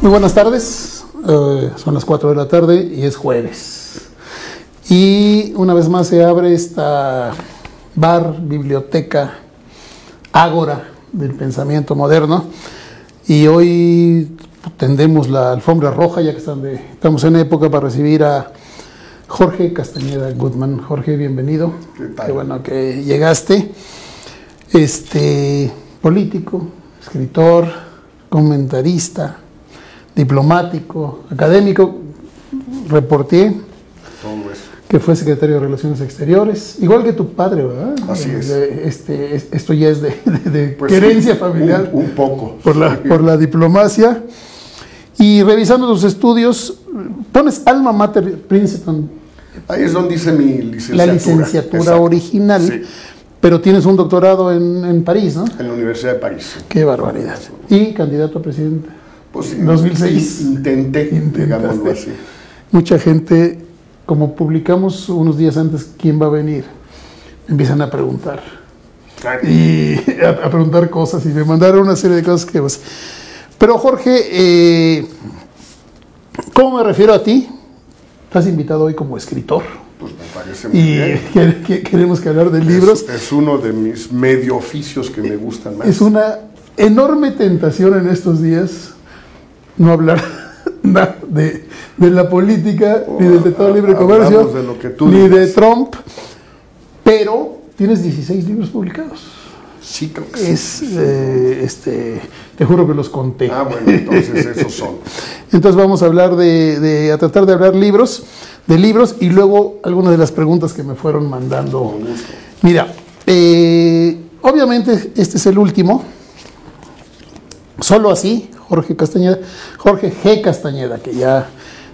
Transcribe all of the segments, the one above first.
Muy buenas tardes, son las 4 de la tarde y es jueves. Y una vez más se abre esta bar, biblioteca, ágora del pensamiento moderno. Y hoy tendemos la alfombra roja, ya que estamos en época para recibir a Jorge Castañeda Goodman. Jorge, bienvenido. Qué bueno que llegaste. Político, escritor, comentarista, diplomático, académico, reportier, que fue secretario de Relaciones Exteriores, igual que tu padre, ¿verdad? Así es. Esto ya es de pues herencia sí, familiar. Un poco. Por la diplomacia. Y revisando tus estudios, pones Alma Mater Princeton. Ahí es donde hice mi licenciatura. La licenciatura Exacto. original. Sí. Pero tienes un doctorado en París, ¿no? En la Universidad de París. Sí. Qué barbaridad. Y candidato a presidente. Pues sí, 2006. Intenté, digámoslo así. Mucha gente, como publicamos unos días antes quién va a venir, empiezan a preguntar. Y a preguntar cosas y me mandaron una serie de cosas que... Pues, pero Jorge, ¿cómo me refiero a ti? Estás invitado hoy como escritor. Pues me parece muy bien. Y queremos que hablar de libros. Es uno de mis medio oficios que me gustan más. Es una enorme tentación en estos días no hablar de la política, ni del Tratado de Libre Comercio, de lo que tú ni dices. de Trump, pero tienes 16 libros publicados. Sí, creo que sí. Te juro que los conté. Ah, bueno, entonces esos son. Entonces vamos a hablar a tratar de hablar de libros y luego algunas de las preguntas que me fueron mandando. Con gusto. Mira, obviamente este es el último. Solo así, Jorge G. Castañeda, que ya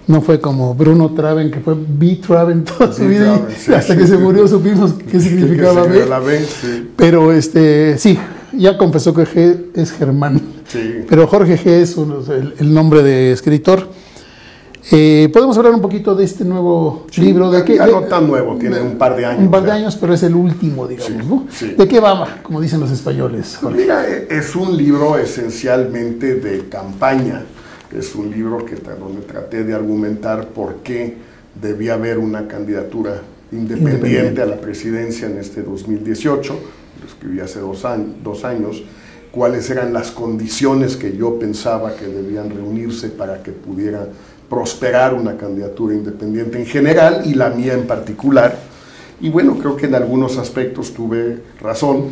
no fue como Bruno Traven, que fue B. Traven toda su vida, sí, hasta que se murió supimos qué significaba B. Sí. Pero sí, ya confesó que G es Germán. Sí. Pero Jorge G. es el nombre de escritor. Podemos hablar un poquito de este nuevo libro. No tan nuevo, tiene un par de años. Un par de años, pero es el último, digamos, sí, ¿no? Sí. ¿De qué va, como dicen los españoles? Pues mira, es un libro esencialmente de campaña. Es un libro donde traté de argumentar por qué debía haber una candidatura independiente a la presidencia en este 2018. Lo escribí hace 2 años. Cuáles eran las condiciones que yo pensaba que debían reunirse para que pudiera prosperar una candidatura independiente en general y la mía en particular. Y bueno, creo que en algunos aspectos tuve razón,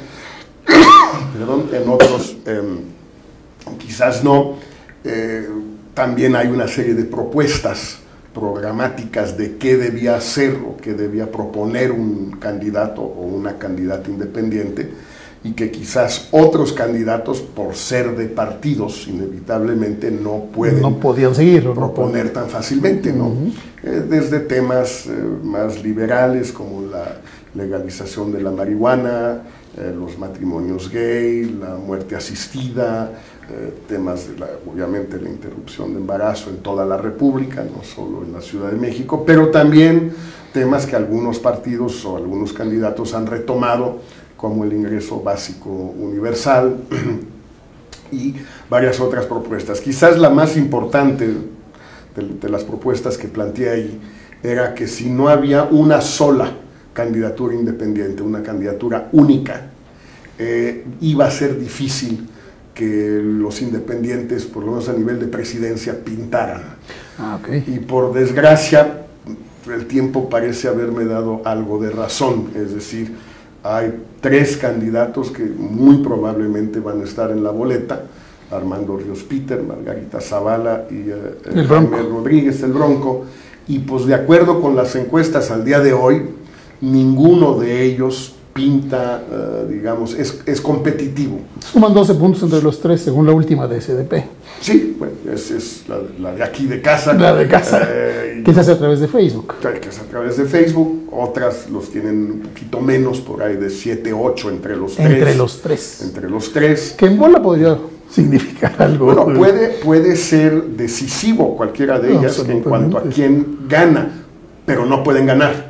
en otros quizás no. También hay una serie de propuestas programáticas de qué debía hacer o qué debía proponer un candidato o una candidata independiente, y que quizás otros candidatos, por ser de partidos, inevitablemente no podían seguirlo, proponer tan fácilmente, ¿no? Desde temas más liberales como la legalización de la marihuana, los matrimonios gay, la muerte asistida, temas de obviamente la interrupción de embarazo en toda la República, no solo en la Ciudad de México, pero también temas que algunos partidos o algunos candidatos han retomado, como el ingreso básico universal y varias otras propuestas. Quizás la más importante de las propuestas que planteé ahí era que si no había una sola candidatura independiente, una candidatura única, iba a ser difícil que los independientes, por lo menos a nivel de presidencia, pintaran. Okay. Y por desgracia, el tiempo parece haberme dado algo de razón, es decir, hay 3 candidatos que muy probablemente van a estar en la boleta: Armando Ríos Peter, Margarita Zavala y Jaime Rodríguez, el Bronco. Y pues de acuerdo con las encuestas al día de hoy, ninguno de ellos pinta, digamos, es competitivo. Suman 12 puntos entre los 3 según la última de SDP. Sí, bueno, es la de aquí de casa. La de casa, que se hace a través de Facebook. Que es a través de Facebook. Otras los tienen un poquito menos, por ahí de 7, 8 entre los 3. Entre los 3. Que en bola podría significar algo. Bueno, puede ser decisivo cualquiera de ellas en cuanto a quién gana, pero no pueden ganar.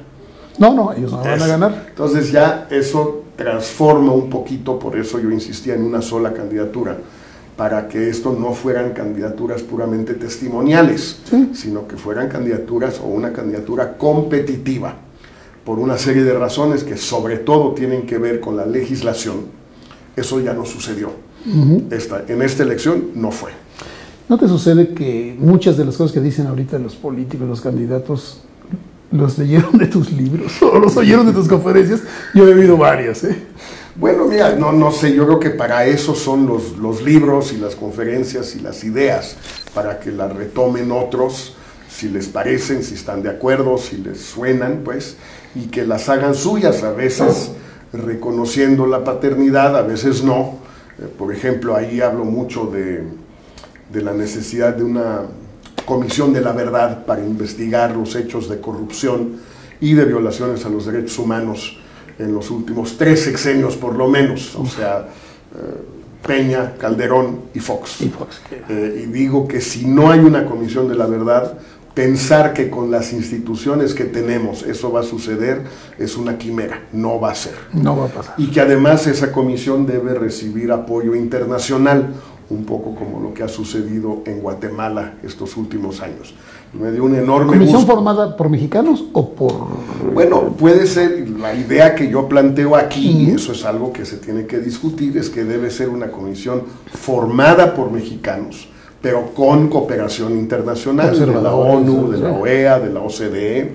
No, ellos no van a ganar. Entonces ya eso transforma un poquito, por eso yo insistía en una sola candidatura, para que esto no fueran candidaturas puramente testimoniales, Sí. sino que fueran candidaturas o una candidatura competitiva, por una serie de razones que sobre todo tienen que ver con la legislación. Eso ya no sucedió. En esta elección no fue. ¿No te sucede que muchas de las cosas que dicen ahorita los políticos, los candidatos, los leyeron de tus libros o los oyeron de tus conferencias? Yo he oído varias, ¿eh? Bueno, mira, no sé, yo creo que para eso son los libros y las conferencias y las ideas, para que las retomen otros, si les parecen, si están de acuerdo, si les suenan, pues, y que las hagan suyas, a veces reconociendo la paternidad, a veces no. Por ejemplo, ahí hablo mucho de la necesidad de una comisión de la verdad para investigar los hechos de corrupción y de violaciones a los derechos humanos en los últimos 3 sexenios por lo menos, o sea, Peña, Calderón y Fox. Y digo que si no hay una comisión de la verdad, pensar que con las instituciones que tenemos eso va a suceder es una quimera, no va a ser. No va a pasar. Y que además esa comisión debe recibir apoyo internacional, un poco como lo que ha sucedido en Guatemala estos últimos años. Me dio un enorme ¿Comisión gusto. formada por mexicanos o por...? Bueno, puede ser, la idea que yo planteo aquí, y eso es algo que se tiene que discutir, es que debe ser una comisión formada por mexicanos, pero con cooperación internacional, de la ONU, de la OEA, de la OCDE,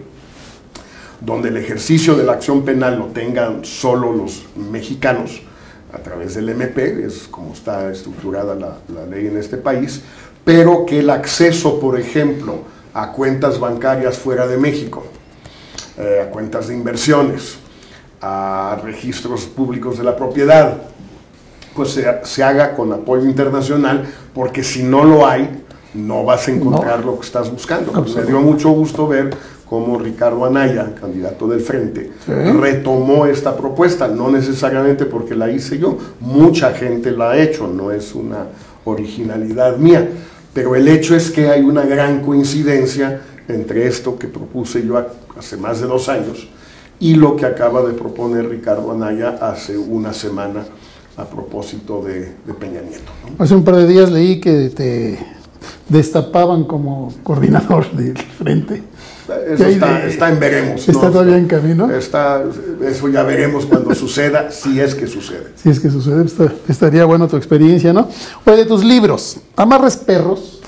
donde el ejercicio de la acción penal lo tengan solo los mexicanos, a través del MP, es como está estructurada la ley en este país, pero que el acceso, por ejemplo, a cuentas bancarias fuera de México, a cuentas de inversiones, a registros públicos de la propiedad, pues se haga con apoyo internacional, porque si no lo hay, no vas a encontrar lo que estás buscando. Pues me dio mucho gusto ver cómo Ricardo Anaya, candidato del Frente, retomó esta propuesta, no necesariamente porque la hice yo, mucha gente la ha hecho, no es una originalidad mía, pero el hecho es que hay una gran coincidencia entre esto que propuse yo hace más de 2 años y lo que acaba de proponer Ricardo Anaya hace una semana a propósito de Peña Nieto, ¿no? Hace un par de días leí que te destapaban como coordinador del Frente. Eso está en veremos. ¿Está todavía en camino? Eso ya veremos cuando suceda, si es que sucede. Si es que sucede, estaría bueno tu experiencia, ¿no? Oye, de tus libros, Amarres Perros,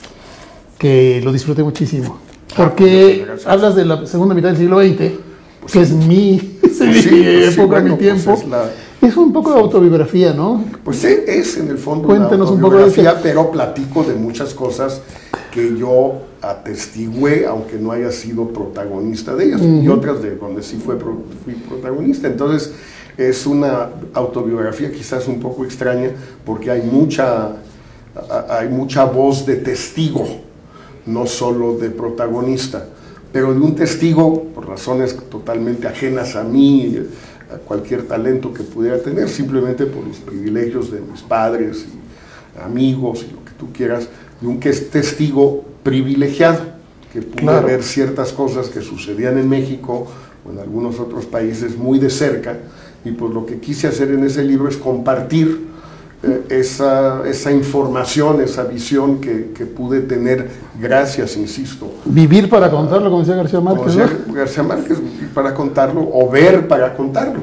que lo disfruté muchísimo, porque hablas de la segunda mitad del siglo XX, pues que es mi época, mi tiempo. Es un poco de autobiografía, ¿no? Pues es en el fondo Cuéntanos una un poco de autobiografía, pero platico de muchas cosas que yo atestigué, aunque no haya sido protagonista de ellas, y otras de donde sí fui protagonista. Entonces es una autobiografía quizás un poco extraña, porque hay mucha voz de testigo, no solo de protagonista, pero de un testigo por razones totalmente ajenas a mí, a cualquier talento que pudiera tener, simplemente por los privilegios de mis padres y amigos y lo que tú quieras, de un que es testigo privilegiado, que pude ver ciertas cosas que sucedían en México o en algunos otros países muy de cerca, y pues lo que quise hacer en ese libro es compartir esa información, esa visión que pude tener gracias, insisto. Vivir para contarlo, como decía García Márquez. Como decía García Márquez, vivir para contarlo o ver para contarlo.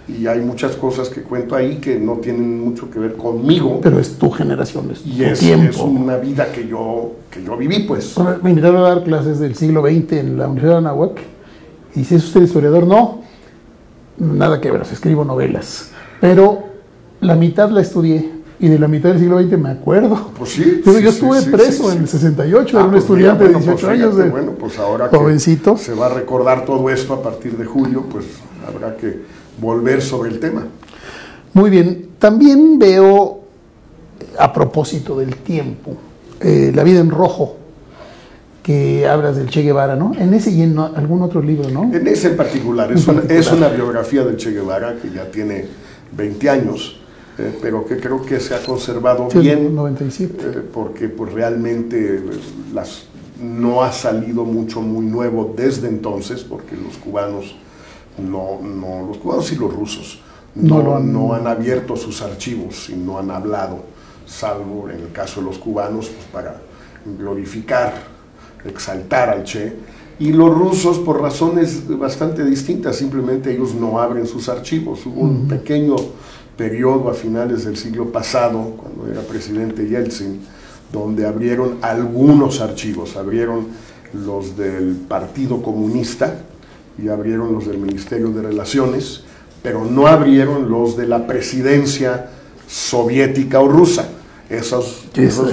Y hay muchas cosas que cuento ahí que no tienen mucho que ver conmigo. Pero es tu generación, es tu tiempo. Es una vida que yo viví, pues. Me invitaron a dar clases del siglo XX en la Universidad de Anáhuac. Y dice, ¿es usted historiador? No, nada que ver, escribo novelas. Pero la mitad la estudié, y de la mitad del siglo XX me acuerdo. Pues sí. Yo estuve preso en el 68, era un estudiante de 18 años. Bueno, pues ahora jovencito. Que se va a recordar todo esto a partir de julio, pues habrá que volver sobre el tema. Muy bien. También veo, a propósito del tiempo, La vida en rojo, que hablas del Che Guevara, ¿no? En ese y en algún otro libro, ¿no? En ese en particular. Es una biografía del Che Guevara que ya tiene 20 años. Pero que creo que se ha conservado bien, 97. Porque pues realmente no ha salido mucho muy nuevo desde entonces, porque los cubanos los cubanos y los rusos no han abierto sus archivos y no han hablado salvo en el caso de los cubanos, pues para glorificar, exaltar al Che. Y los rusos, por razones bastante distintas, simplemente ellos no abren sus archivos. Hubo un pequeño periodo a finales del siglo pasado, cuando era presidente Yeltsin, donde abrieron algunos archivos, abrieron los del Partido Comunista y abrieron los del Ministerio de Relaciones, pero no abrieron los de la presidencia soviética o rusa. Esos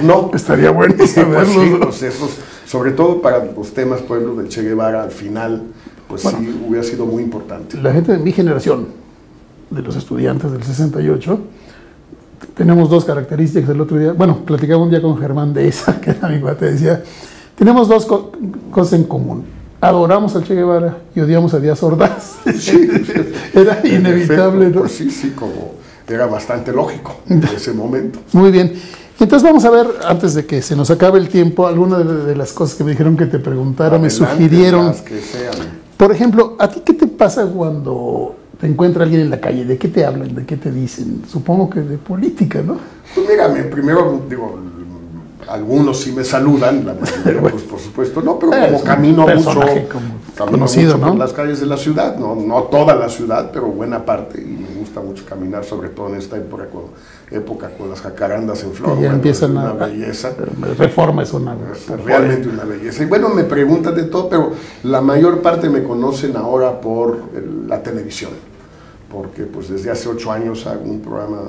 no. Estaría bueno saberlo. Sí, pues esos, sobre todo para los temas, por ejemplo, del Che Guevara, al final, pues bueno, sí, hubiera sido muy importante. La gente de mi generación, de los estudiantes del 68, tenemos dos características. El otro día, bueno, platicaba un día con Germán de esa, que era mi cuate, decía, tenemos dos cosas en común. Adoramos al Che Guevara y odiamos a Díaz Ordaz. Sí, era inevitable, efecto, ¿no? Pues sí, como era bastante lógico en ese momento. Muy bien. Entonces vamos a ver, antes de que se nos acabe el tiempo, algunas de las cosas que me dijeron que te preguntara, adelante, me sugirieron. Las que sean. Por ejemplo, ¿a ti qué te pasa cuando te encuentra alguien en la calle? ¿De qué te hablan? ¿De qué te dicen? Supongo que de política, ¿no? Pues mírame, primero digo, algunos sí me saludan, la mayoría pues por supuesto no, pero como camino mucho, conocido, ¿no? Por las calles de la ciudad, no toda la ciudad, pero buena parte, y me gusta mucho caminar, sobre todo en esta época con las jacarandas en flor. Y ya empiezan una belleza. Reforma es una realmente una belleza. Y bueno, me preguntan de todo, pero la mayor parte me conocen ahora por la televisión, porque pues desde hace 8 años hago un programa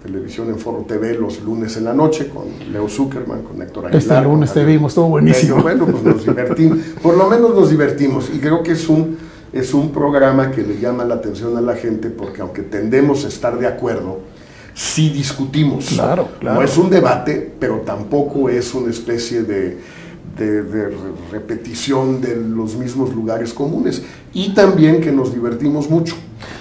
televisión en Foro TV los lunes en la noche con Leo Zuckerman, con Héctor Aguilar. Este lunes te vimos, estuvo buenísimo. Bueno, pues nos divertimos, por lo menos nos divertimos, y creo que es un programa que le llama la atención a la gente, porque aunque tendemos a estar de acuerdo, sí discutimos. Claro. No es un debate, pero tampoco es una especie de repetición de los mismos lugares comunes, y también que nos divertimos mucho.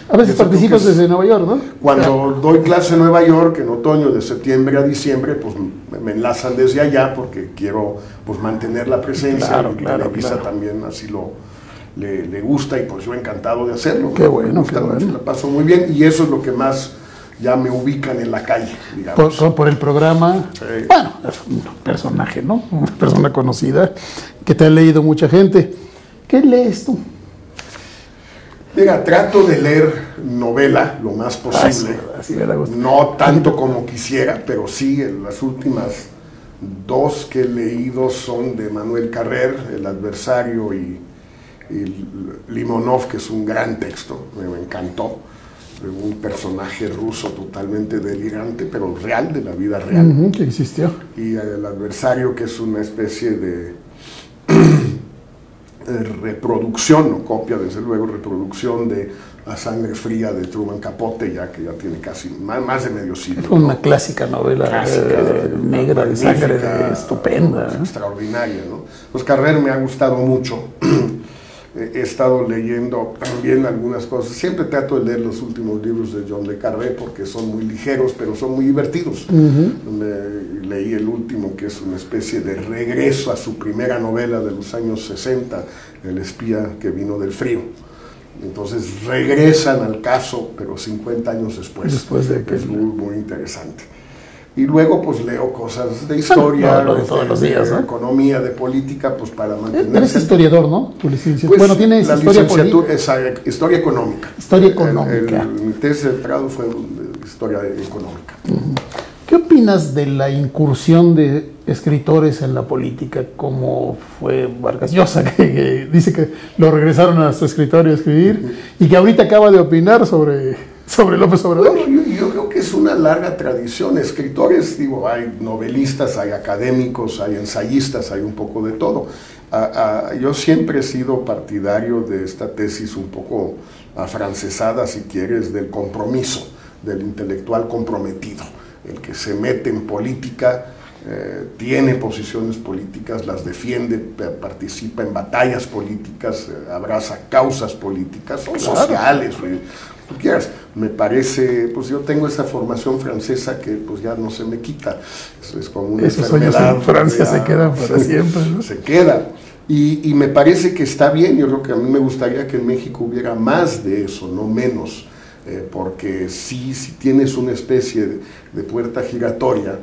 A veces participas desde Nueva York, ¿no? Cuando doy clase en Nueva York, en otoño, de septiembre a diciembre, pues me enlazan desde allá porque quiero pues mantener la presencia. Televisa también así le gusta, y pues yo encantado de hacerlo. Qué bueno, qué bueno. La paso muy bien, y eso es lo que más ya me ubican en la calle, digamos. Por el programa, sí. Bueno, es un personaje, ¿no? Una persona conocida que te ha leído mucha gente. ¿Qué lees tú? Mira, trato de leer novela lo más posible. Así me da gusto. No tanto como quisiera, pero sí, las últimas 2 que he leído son de Manuel Carrer, El adversario, y Limonov, que es un gran texto, me encantó. Un personaje ruso totalmente delirante, pero real, de la vida real. Que existió. Y El adversario, que es una especie de reproducción, no copia, desde luego, reproducción de La sangre fría de Truman Capote, que ya tiene casi más de medio siglo. Es una clásica novela negra de sangre, estupenda. Extraordinaria, ¿no? Pues Carrer me ha gustado mucho. He estado leyendo también algunas cosas. Siempre trato de leer los últimos libros de John le Carré porque son muy ligeros, pero son muy divertidos. Leí el último, que es una especie de regreso a su primera novela de los años 60, El espía que vino del frío. Entonces regresan al caso, pero 50 años después. Es muy interesante. Y luego pues leo cosas de historia, de todos los días, ¿no? Economía, de política, pues para mantener... Eres historiador, ¿no? Tu licenciatura. Pues, bueno, tienes historia política. Historia económica. Historia económica. Mi tesis de doctorado fue historia económica. ¿Qué opinas de la incursión de escritores en la política, como fue Vargas Llosa, que dice que lo regresaron a su escritorio a escribir, y que ahorita acaba de opinar sobre López Obrador? Bueno, yo creo que es una larga tradición. Escritores, digo, hay novelistas, hay académicos, hay ensayistas, hay un poco de todo. Yo siempre he sido partidario de esta tesis un poco afrancesada, si quieres, del compromiso, del intelectual comprometido, el que se mete en política, tiene posiciones políticas, las defiende, participa en batallas políticas, abraza causas políticas, son sociales, tú quieras. Me parece, pues yo tengo esa formación francesa que pues ya no se me quita. Eso es como una enfermedad. En Francia se quedan para siempre, ¿no? Se queda. Y me parece que está bien. Yo creo que a mí me gustaría que en México hubiera más de eso, no menos. Porque si tienes una especie de puerta giratoria,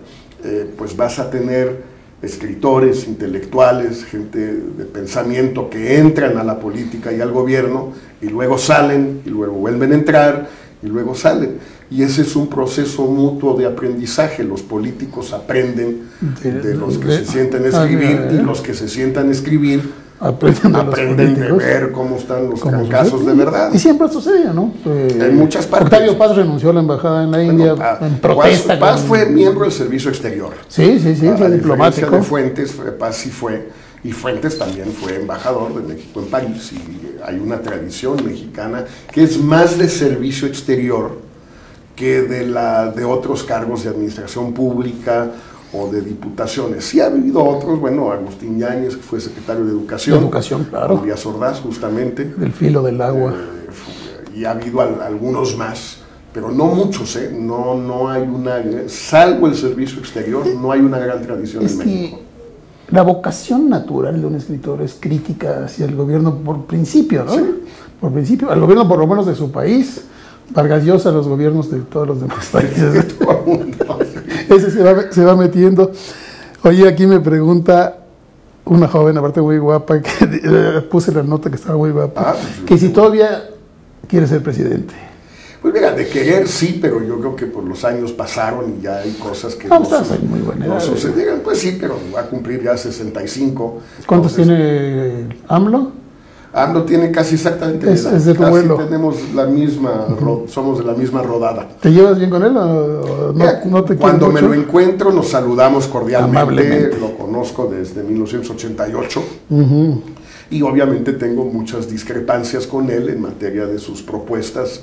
pues vas a tener escritores, intelectuales, gente de pensamiento que entran a la política y al gobierno y luego salen y luego vuelven a entrar y luego salen. Y ese es un proceso mutuo de aprendizaje. Los políticos aprenden de los que se sientan a escribir y los que se sientan a escribir aprenden de ver cómo están los casos de verdad. Y siempre sucede, ¿no? En muchas partes. Octavio Paz renunció a la embajada en la India en protesta. Paz fue miembro del servicio exterior. Sí, fue diplomático. De Fuentes, Paz sí fue, y Fuentes también fue embajador de México en París. Y hay una tradición mexicana que es más de servicio exterior que de otros cargos de administración pública o de diputaciones. Sí ha habido otros, bueno, Agustín Yáñez, que fue secretario de Educación. De Educación, claro. Díaz Ordaz, justamente. Del filo del agua. Y ha habido algunos más, pero no muchos, ¿eh? No hay una, salvo el servicio exterior, no hay una gran tradición en México. La vocación natural de un escritor es crítica hacia el gobierno por principio, ¿no? Sí. Por principio, al gobierno por lo menos de su país. Vargas Llosa, los gobiernos de todos los demás países. Ese se va metiendo. Oye, aquí me pregunta una joven, aparte muy guapa, que puse la nota que estaba muy guapa, que si todavía quiere ser presidente. Pues mira, de querer sí, pero yo creo que por los años pasaron y ya hay cosas que muy buena edad, no sucedieron. Pues sí, pero va a cumplir ya 65. ¿Cuántos tiene AMLO? AMLO tiene casi exactamente es de tu vuelo. Tenemos la misma, somos de la misma rodada. ¿Te llevas bien con él o no te Cuando me lo encuentro nos saludamos cordialmente. Amablemente. Lo conozco desde 1988 y obviamente tengo muchas discrepancias con él en materia de sus propuestas,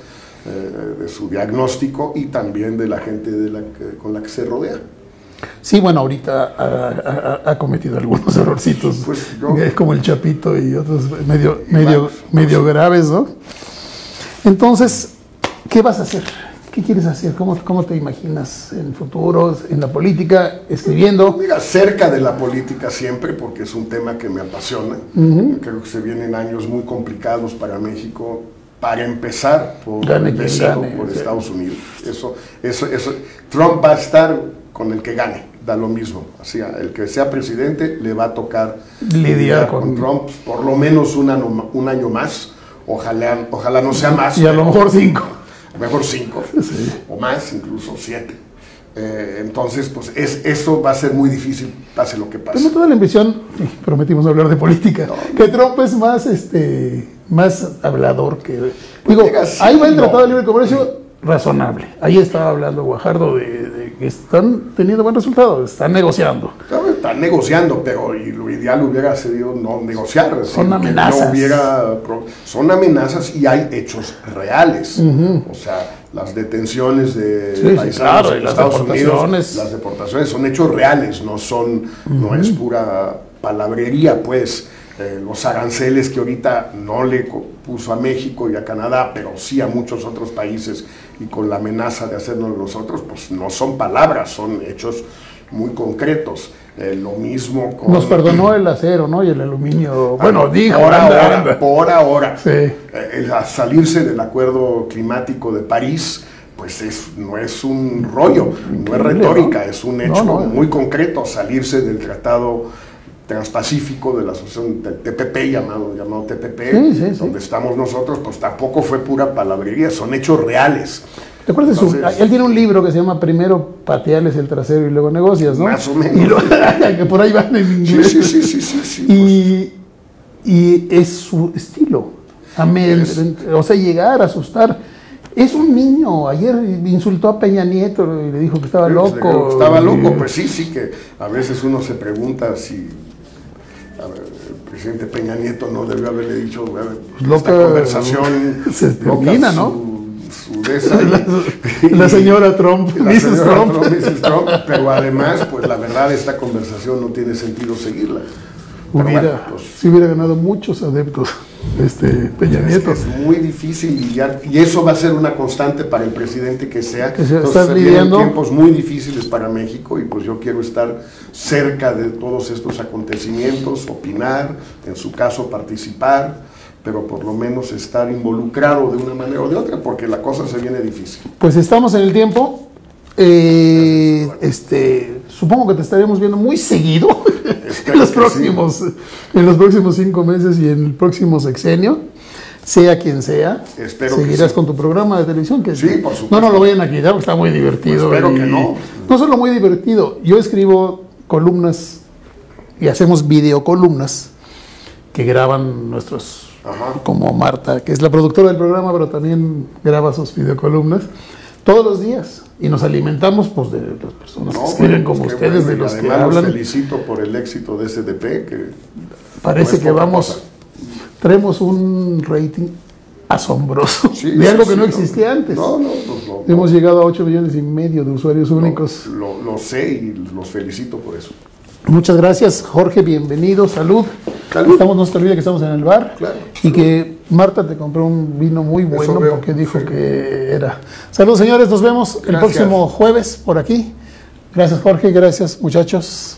de su diagnóstico y también de la gente con la que se rodea. Sí, bueno, ahorita ha cometido algunos errorcitos, pues como el Chapito y otros medio graves, ¿no? Entonces, ¿qué vas a hacer? ¿Qué quieres hacer? ¿Cómo te imaginas en el futuro, en la política, escribiendo? Mira, cerca de la política siempre, porque es un tema que me apasiona. Creo que se vienen años muy complicados para México. Para empezar, por Estados Unidos. Eso. Trump va a estar con el que gane, da lo mismo. Así, el que sea presidente le va a tocar lidiar con Trump por lo menos un año más. Ojalá no sea más. Y a lo mejor 5. Mejor 5, sí. O más, incluso 7. Entonces, pues eso va a ser muy difícil, pase lo que pase. Tengo toda la impresión, prometimos hablar de política, que Trump es más hablador que... Digo, ahí va el Tratado de Libre Comercio razonable. Ahí estaba hablando Guajardo de que están teniendo buen resultado, están negociando. Están negociando, pero lo ideal hubiera sido no negociar. Son amenazas. Son amenazas y hay hechos reales. O sea, las detenciones de paisanos en Estados Unidos, las deportaciones son hechos reales, no es pura palabrería, pues. Los aranceles que ahorita no le puso a México y a Canadá, pero sí a muchos otros países, y con la amenaza de hacernos nosotros, pues no son palabras, son hechos muy concretos. Lo mismo con... Nos perdonó el acero, ¿no? Y el aluminio. Bueno, dijo... Por ahora. Sí. Salirse del acuerdo climático de París, pues no es un rollo, no es retórica, es un hecho muy concreto. Salirse del tratado Transpacífico de la asociación TPP, llamado TPP, donde estamos nosotros, pues tampoco fue pura palabrería, son hechos reales. ¿Te acuerdas? Él tiene un libro que se llama Primero pateales el trasero y luego negocias, ¿no? Más o menos. Que por ahí van en inglés. Sí. Y es su estilo. O sea, llegar a asustar. Es un niño. Ayer insultó a Peña Nieto y le dijo que estaba loco. Estaba loco, pues sí, que a veces uno se pregunta si... el presidente Peña Nieto no debió haberle dicho esta conversación se termina, ¿no? La señora Trump, Mrs. Trump, pero además, pues la verdad, esta conversación no tiene sentido seguirla. Si hubiera ganado muchos adeptos Peña Nieto. Es muy difícil y eso va a ser una constante para el presidente que sea. Entonces vienen tiempos muy difíciles para México y pues yo quiero estar cerca de todos estos acontecimientos, opinar, en su caso participar, pero por lo menos estar involucrado de una manera o de otra, porque la cosa se viene difícil. Pues estamos en el tiempo. supongo que te estaremos viendo muy seguido Espero en los que próximos, en los próximos 5 meses y en el próximo sexenio, sea quien sea. Espero que seguirás sí. con tu programa de televisión. Que Sí, por supuesto. no lo vayan a quitar, porque está muy divertido. Pues espero que no. No solo muy divertido, yo escribo columnas y hacemos videocolumnas que graban nuestros, Ajá. como Marta, que es la productora del programa, pero también graba sus videocolumnas todos los días. Y nos alimentamos pues, de las personas que escriben como pues qué ustedes, bueno, de y los que además los hablan. felicito por el éxito de SDP, que Parece no es que poca vamos, cosa. traemos un rating asombroso Sí, de sí, algo que sí, no existía antes. No, pues Hemos llegado a 8,5 millones de usuarios únicos. Lo sé y los felicito por eso. Muchas gracias, Jorge, bienvenido, salud. Salud. No se te olvide que estamos en el bar. Claro, y que Marta te compró un vino muy bueno veo, porque dijo sí. que era. Salud, señores, nos vemos el Gracias. próximo jueves por aquí. Gracias, Jorge, gracias, muchachos.